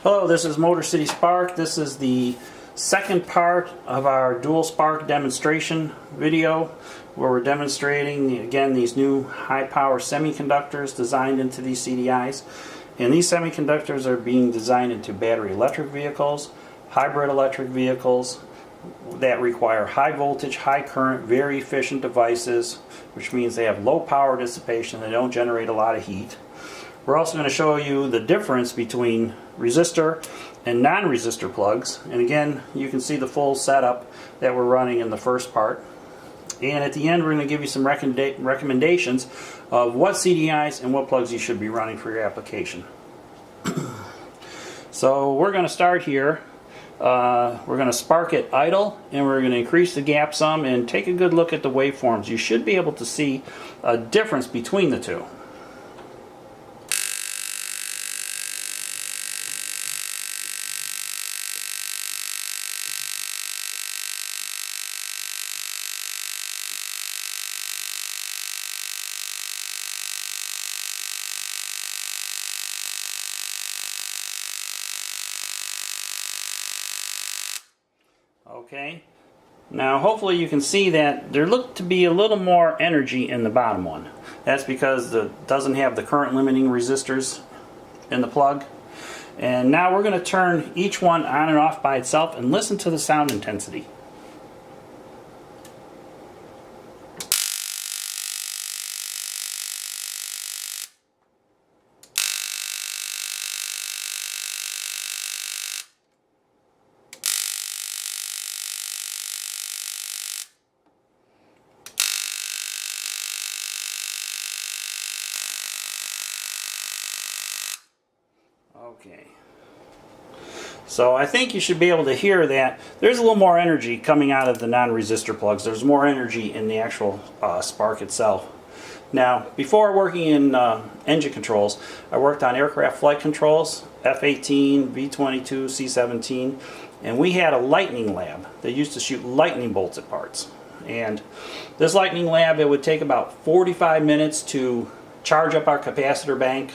Hello, this is Motor City Spark. This is the second part of our dual spark demonstration video where we're demonstrating again these new high power semiconductors designed into these CDIs. And these semiconductors are being designed into battery electric vehicles, hybrid electric vehicles that require high voltage, high current, very efficient devices, which means they have low power dissipation, they don't generate a lot of heat. We're also going to show you the difference between resistor and non-resistor plugs. And again, you can see the full setup that we're running in the first part. And at the end, we're going to give you some recommendations of what CDIs and what plugs you should be running for your application. So we're going to start here. We're going to spark it idle, and we're going to increase the gap some and take a good look at the waveforms. You should be able to see a difference between the two. Okay, now hopefully you can see that there looked to be a little more energy in the bottom one. That's because it doesn't have the current limiting resistors in the plug. And now we're going to turn each one on and off by itself and listen to the sound intensity. Okay, so I think you should be able to hear that there's a little more energy coming out of the non-resistor plugs. There's more energy in the actual spark itself. Now, before working in engine controls, I worked on aircraft flight controls, F-18, V-22, C-17, and we had a lightning lab that used to shoot lightning bolts at parts. And this lightning lab, it would take about 45 minutes to charge up our capacitor bank.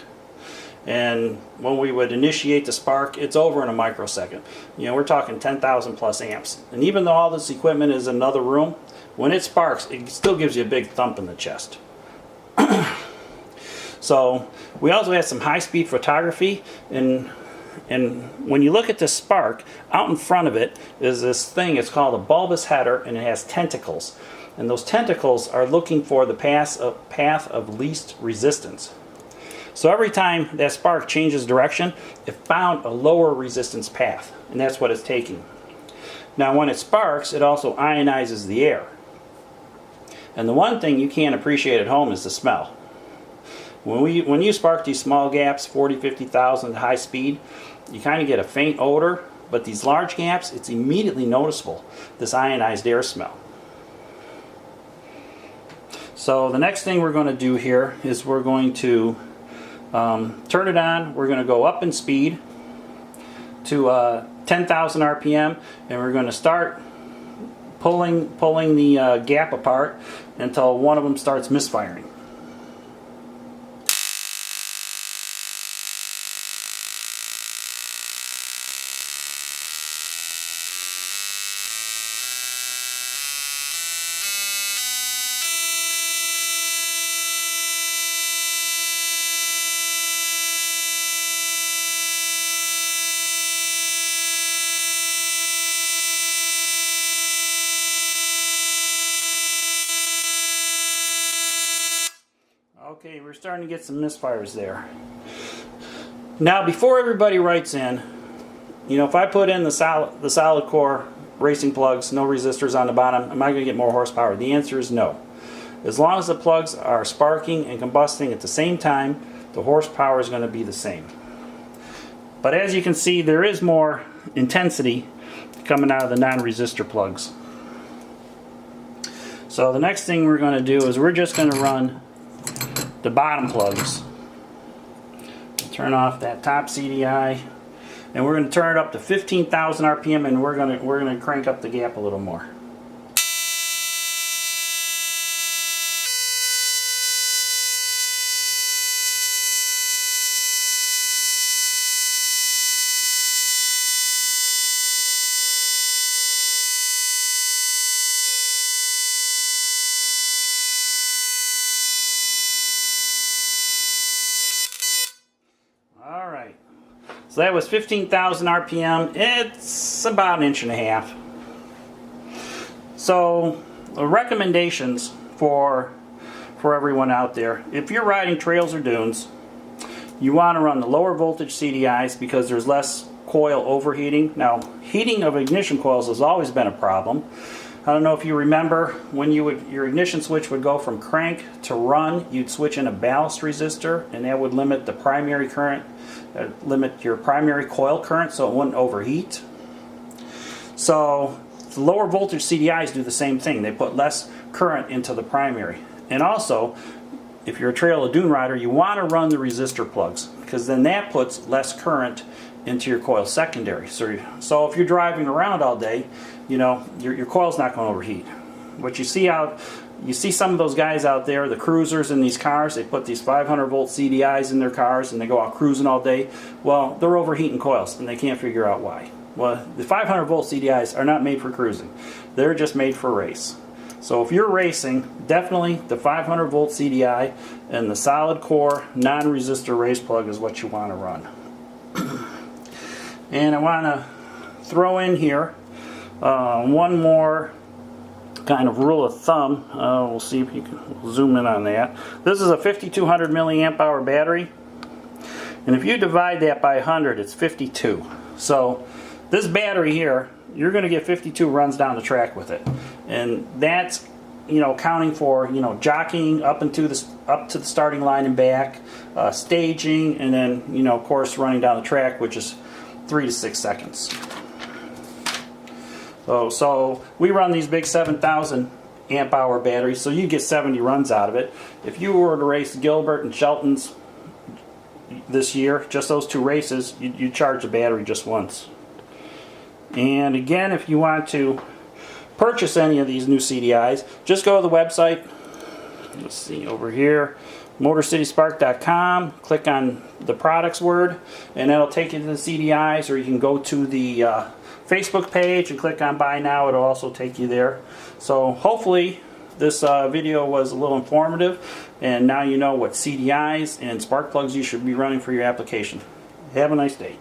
And when we would initiate the spark, it's over in a microsecond. You know, we're talking 10,000 plus amps. And even though all this equipment is in another room, when it sparks, it still gives you a big thump in the chest. So we also have some high-speed photography, and when you look at this spark, out in front of it is this thing. It's called a bulbous header, and it has tentacles. And those tentacles are looking for the path of least resistance. So every time that spark changes direction, it found a lower resistance path, and that's what it's taking. Now when it sparks, it also ionizes the air. And the one thing you can't appreciate at home is the smell. When you spark these small gaps, 40, 50,000 at high speed, you kind of get a faint odor, but these large gaps, it's immediately noticeable, this ionized air smell. So the next thing we're going to do here is we're going to turn it on. We're going to go up in speed to 10,000 RPM, and we're going to start pulling the gap apart until one of them starts misfiring. Okay, we're starting to get some misfires there. Now, before everybody writes in, you know, if I put in the solid core racing plugs, no resistors on the bottom, am I going to get more horsepower? The answer is no. As long as the plugs are sparking and combusting at the same time, the horsepower is going to be the same. But as you can see, there is more intensity coming out of the non-resistor plugs. So the next thing we're going to do is we're just going to run the bottom plugs. Turn off that top CDI, and we're going to turn it up to 15,000 RPM, and we're going to crank up the gap a little more. Alright, so that was 15,000 RPM. It's about an inch and a half. So the recommendations for everyone out there, if you're riding trails or dunes, you want to run the lower voltage CDIs because there's less coil overheating. Now, heating of ignition coils has always been a problem. I don't know if you remember when your ignition switch would go from crank to run, you'd switch in a ballast resistor, and that would limit the primary current, limit your primary coil current so it wouldn't overheat. So the lower voltage CDIs do the same thing. They put less current into the primary. And also, if you're a trail or dune rider, you want to run the resistor plugs because then that puts less current into your coil secondary. So if you're driving around all day, you know, your coil's not going to overheat. What you see some of those guys out there, the cruisers in these cars, they put these 500 volt CDIs in their cars and they go out cruising all day. Well, they're overheating coils and they can't figure out why. Well, the 500 volt CDIs are not made for cruising. They're just made for race. So if you're racing, definitely the 500 volt CDI and the solid core non-resistor race plug is what you want to run. And I want to throw in here one more kind of rule of thumb. We'll see if you can zoom in on that. This is a 5200 milliamp hour battery, and if you divide that by 100, it's 52. So this battery here, you're going to get 52 runs down the track with it, and that's, you know, counting for, you know, jockeying up to the starting line and back, staging, and then, you know, of course, running down the track, which is 3 to 6 seconds. So we run these big 7,000 amp hour batteries, so you get 70 runs out of it. If you were to race Gilbert and Shelton's this year, just those two races, you charge the battery just once. And again, if you want to purchase any of these new CDIs, just go to the website. Let's see over here, MotorCitySpark.com. Click on the products word, and that'll take you to the CDIs, or you can go to the Facebook page and click on Buy Now. It'll also take you there. So hopefully this video was a little informative, and now you know what CDIs and spark plugs you should be running for your application. Have a nice day.